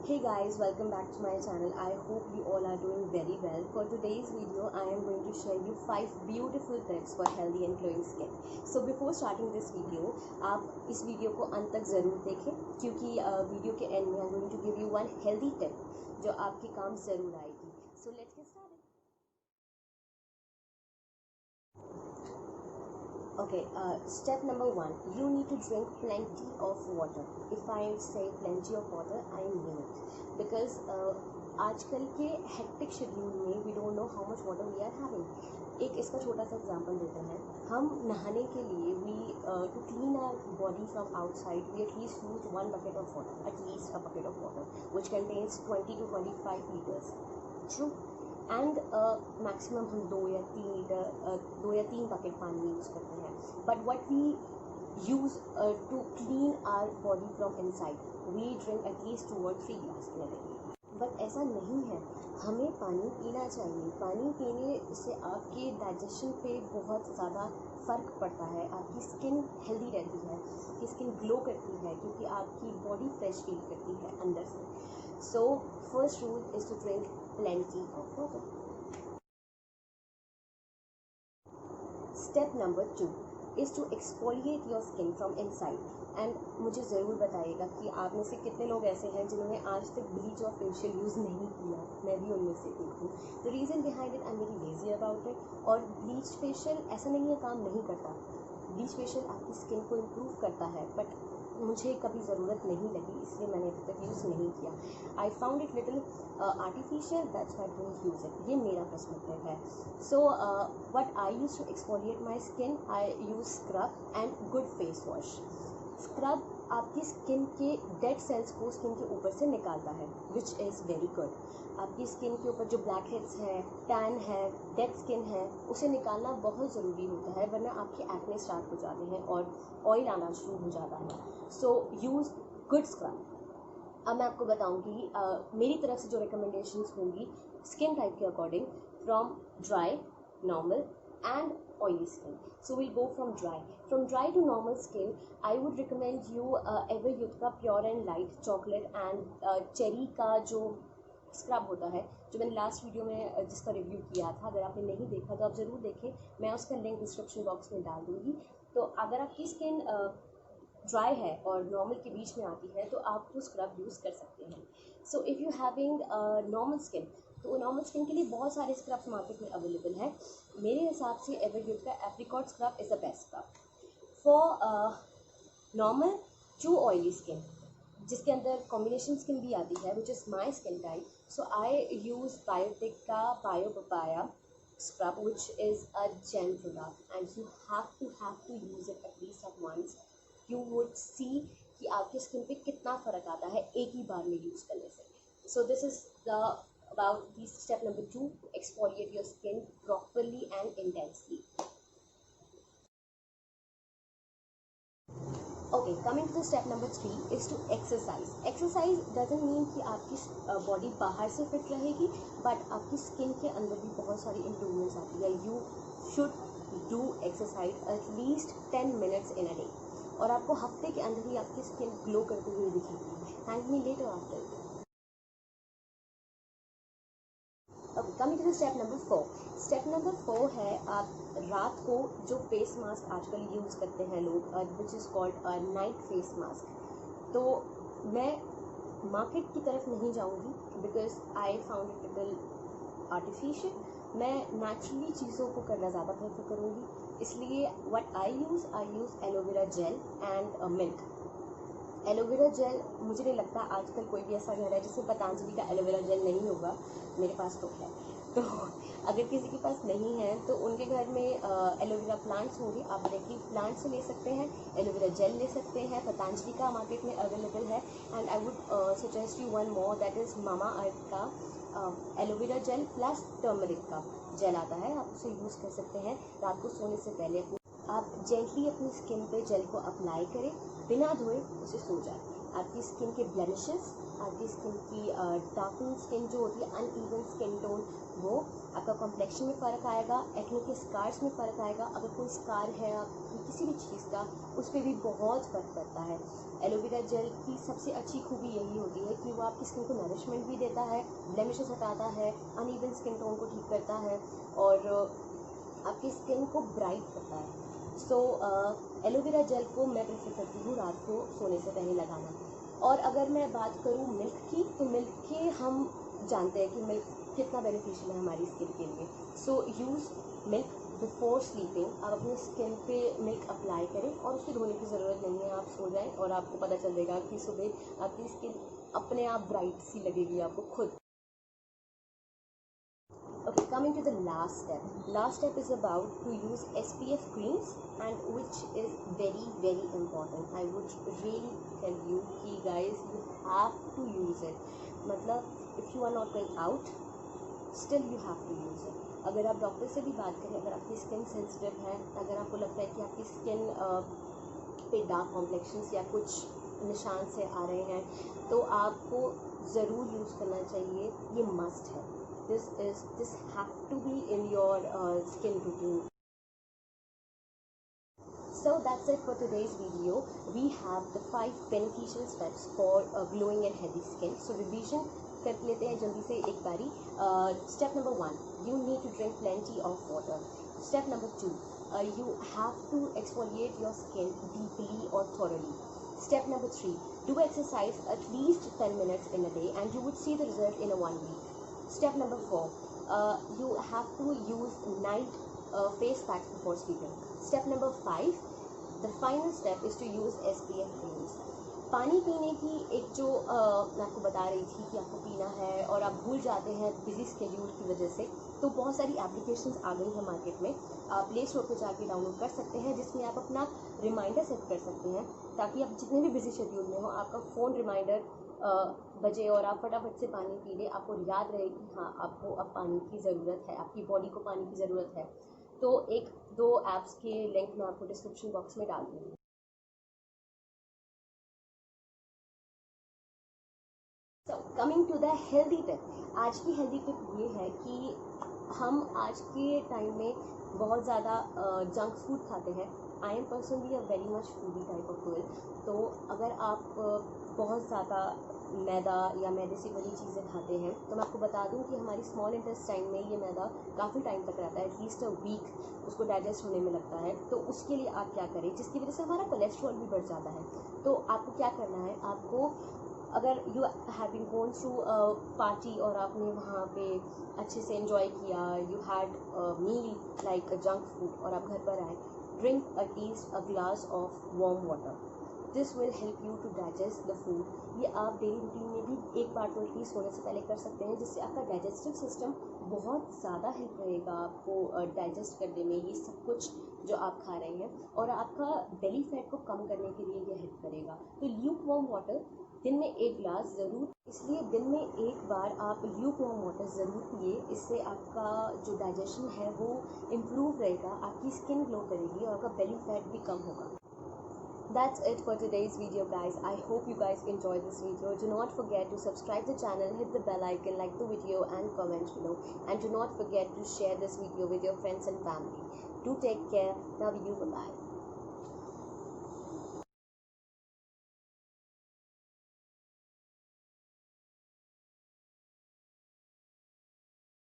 Hey guys, welcome back to my channel. I hope you all are doing very well. For today's video, I am going to share you 5 beautiful tips for healthy and glowing skin. So before starting this video, आप इस video को अंत तक ज़रूर देखें क्योंकि video के and में I'm going to give you one healthy tip जो आपके काम ज़रूर आएगी. So let's get started. Okay, step number 1, you need to drink plenty of water. If I say plenty of water, I mean it. Because आजकल के hectic schedule में we don't know how much water we are having. एक इसका छोटा सा example देते हैं. हम नहाने के लिए to clean our body from outside, we at least use 1 bucket of water, at least a bucket of water, which contains 20 to 25 liters. True. And maximum हम 2 या 3 बकेट पानी यूज़ करते हैं. But what we use to clean our body from inside, we drink at least 2 और 3 glass in a day. But ऐसा नहीं है. हमें पानी पीना चाहिए. पानी पीने से आपके डाइजेशन पे बहुत ज़्यादा फ़र्क पड़ता है. आपकी स्किन हेल्दी रहती है, आपकी स्किन ग्लो करती है क्योंकि आपकी बॉडी फ्रेश फील करती है अंदर से. So first rule is to drink plenty of water. Step number 2 is to exfoliate your skin from inside. And मुझे ज़रूर बताइएगा कि आप में से कितने लोग ऐसे हैं जिन्होंने आज तक ब्लीच और फेशियल यूज़ नहीं किया. मैं भी उनमें से एक हूँ. The reason behind it, I am very lazy about it. और ब्लीच फेशियल ऐसा नहीं है काम नहीं करता. ब्लीच फेशियल आपकी स्किन को इम्प्रूव करता है, बट मुझे कभी ज़रूरत नहीं लगी, इसलिए मैंने अभी तक यूज़ नहीं किया. I found it little artificial, that's why I don't use it. ये मेरा पर्सपेक्टिव है. So what I use to exfoliate my skin, I use scrub and good face wash. Scrub आपकी स्किन के डेड सेल्स को skin के ऊपर से निकालता है, विच इज़ वेरी गुड. आपकी स्किन के ऊपर जो ब्लैक हेड्स हैं, टैन है, डेड स्किन है, उसे निकालना बहुत ज़रूरी होता है, वरना आपके एक्ने स्टार्ट हो जाते हैं और ऑयल आना शुरू हो जाता है. So use good scrub. अब मैं आपको बताऊंगी मेरी तरफ से जो रिकमेंडेशंस होंगी स्किन टाइप के according, from dry, normal and oily skin. So we'll go from dry. From dry to normal skin, I would recommend you Everyuth का Pure and Light chocolate and cherry का जो scrub होता है, जो मैंने last video में जिसका review किया था. अगर आपने नहीं देखा तो आप ज़रूर देखें, मैं उसका लिंक डिस्क्रिप्शन बॉक्स में डाल दूँगी. तो अगर आपकी स्किन ड्राई है और नॉर्मल के बीच में आती है तो आप वो स्क्रब यूज़ कर सकते हैं. So if you having normal skin, तो नॉर्मल स्किन के लिए बहुत सारे स्क्रब्स मार्केट में अवेलेबल हैं. मेरे हिसाब से एवरयूथ का apricot scrub is the best scrub for normal to oily skin, जिसके अंदर कॉम्बिनेशन स्किन भी आती है, which is my skin type. So I use Biotique का bio papaya scrub, which is a gel product, and you have to use it at least at once. You would see कि आपके skin पे कितना फ़र्क आता है एक ही बार में यूज़ करने से. So this is about the step number 2, to exfoliate your skin properly and intensely. Okay, coming to the step number 3 is to exercise. Exercise doesn't mean कि आपकी बॉडी बाहर से फिट रहेगी, बट आपकी स्किन के अंदर भी बहुत सारी इम्प्रूवमेंट्स आती है. You should do exercise at least 10 minutes in a day. और आपको हफ्ते के अंदर ही आपकी स्किन ग्लो करते हुए दिखेगी. Thank me later after. Okay, coming to step number 4. Step number 4 है, आप रात को जो फेस मास्क आजकल यूज़ करते हैं लोग, which is called night face mask. तो मैं मार्केट की तरफ नहीं जाऊंगी because I found it little artificial. मैं नेचुरली चीज़ों को करना ज़्यादा प्रेफर करूँगी, इसलिए what I use aloe vera gel and milk. Aloe vera gel मुझे नहीं लगता आजकल कोई भी ऐसा घर है जिसमें पतंजलि का एलोवेरा जेल नहीं होगा. मेरे पास तो है. तो अगर किसी के पास नहीं है तो उनके घर में एलोवेरा प्लांट्स होंगे, आप डायरेक्टली प्लांट से ले सकते हैं. एलोवेरा जेल ले सकते हैं, पतंजलि का मार्केट में अवेलेबल है. And I would suggest you one more, that is Mamaearth का एलोवेरा जेल प्लस टर्मरिक का जेल आता है. आप उसे यूज़ कर सकते हैं. रात को सोने से पहले आप जेंटली अपनी स्किन पे जेल को अप्लाई करें, बिना धोए उसे सो जाए. आपकी स्किन के ब्लेमिशेस, आपकी स्किन की डार्कन स्किन जो होती है, अनइवन स्किन टोन, वो आपका कॉम्प्लेक्शन में फ़र्क आएगा, एक्ने के स्कार्स में फ़र्क आएगा। अगर कोई स्कार है आपकी किसी भी चीज़ का, उस पर भी बहुत फ़र्क पड़ता है। एलोवेरा जेल की सबसे अच्छी खूबी यही होती है कि वो आपकी स्किन को नरिशमेंट भी देता है, ब्लेमिशेस हटाता है, अनइवन स्किन टोन को ठीक करता है और आपकी स्किन को ब्राइट करता है। सो एलोवेरा जेल को मैं प्रेफर करती हूँ रात को सोने से पहले लगाना। और अगर मैं बात करूँ मिल्क की, तो मिल्क के हम जानते हैं कि मिल्क कितना बेनिफिशियल है हमारी स्किन के लिए। So use milk before sleeping. आप अपनी स्किन पे मिल्क अप्लाई करें और उसको धोने की ज़रूरत नहीं है, आप सो जाएं और आपको पता चल जाएगा कि सुबह आपकी स्किन अपने आप ब्राइट सी लगेगी आपको खुद। Okay, coming to the last step. Last step is about to use SPF creams, and which is very very important. I would really tell you कि guys you have to use it. मतलब if you are not going out, still you have to use it. अगर आप doctor से भी बात करें, अगर आपकी स्किन सेंसिटिव है, अगर आपको लगता है कि आपकी स्किन पे डार्क कॉम्प्लेक्शंस या कुछ निशान से आ रहे हैं, तो आपको ज़रूर यूज़ करना चाहिए। ये मस्ट है। This have to be in your skin routine. So that's it for today's video. We have the 5 beneficial steps for glowing and healthy skin. So revision कर लेते हैं जल्दी से एक बारी। Step number 1, you need to drink plenty of water. Step number 2, you have to exfoliate your skin deeply or thoroughly. Step number 3, do exercise at least 10 minutes in a day and you would see the result in a 1 week. Step number 4, you have to use night face packs before sleeping. Step number 5, the final step is to use SPF creams. पानी पीने की एक जो मैं आपको बता रही थी कि आपको पीना है और आप भूल जाते हैं बिजी स्केड्यूल की वजह से, तो बहुत सारी एप्लीकेशंस आ गई हैं मार्केट में। आप प्ले स्टोर पर जाके डाउनलोड कर सकते हैं, जिसमें आप अपना रिमाइंडर सेट कर सकते हैं ताकि आप जितने भी बिजी शेड्यूल में हो, आपका फ़ोन रिमाइंडर बजे और आप फटाफट से पानी पी लें। आपको याद रहे कि हाँ, आपको अब पानी की ज़रूरत है, आपकी बॉडी को पानी की ज़रूरत है। तो 1-2 ऐप्स के लिंक मैं आपको डिस्क्रिप्शन बॉक्स में डाल दूँगी। So coming to the healthy tip. आज की हेल्दी टिप ये है कि हम आज के टाइम में बहुत ज़्यादा जंक फूड खाते हैं। I am personally a very much foodie type of girl. तो अगर आप बहुत ज़्यादा मैदा या मैदे से बनी चीज़ें खाते हैं, तो मैं आपको बता दूं कि हमारी स्मॉल इंटेस्टाइन में ये मैदा काफ़ी टाइम तक रहता है, एटलीस्ट अ वीक उसको डाइजेस्ट होने में लगता है। तो उसके लिए आप क्या करें, जिसकी वजह से हमारा कोलेस्ट्रॉल भी बढ़ जाता है। तो आपको क्या करना है, आपको अगर you have been gone through party और आपने वहाँ पे अच्छे से एंजॉय किया, you had meal like junk food और आप घर पर आए, drink at least a glass of warm water. This will help you to digest the food. ये आप डेली रूटीन में भी एक बार तो एटलीस्ट सोने से पहले कर सकते हैं, जिससे आपका डाइजेस्टिव सिस्टम बहुत ज़्यादा हेल्प रहेगा आपको डाइजेस्ट करने में ये सब कुछ जो आप खा रहे हैं, और आपका बेली फैट को कम करने के लिए ये हेल्प करेगा। तो ल्यूक वार्म वाटर दिन में 1 ग्लास ज़रूर, इसलिए दिन में एक बार आप ल्यूक वार्म वाटर ज़रूर पिए। इससे आपका जो डाइजेशन है वो इम्प्रूव रहेगा, आपकी स्किन ग्लो करेगी और आपका बेली फैट भी कम होगा। That's it for today's video, guys. I hope you guys enjoyed this video. Do not forget to subscribe the channel, hit the bell icon, like the video and comment below. And do not forget to share this video with your friends and family. Do take care. Love you. Bye-bye.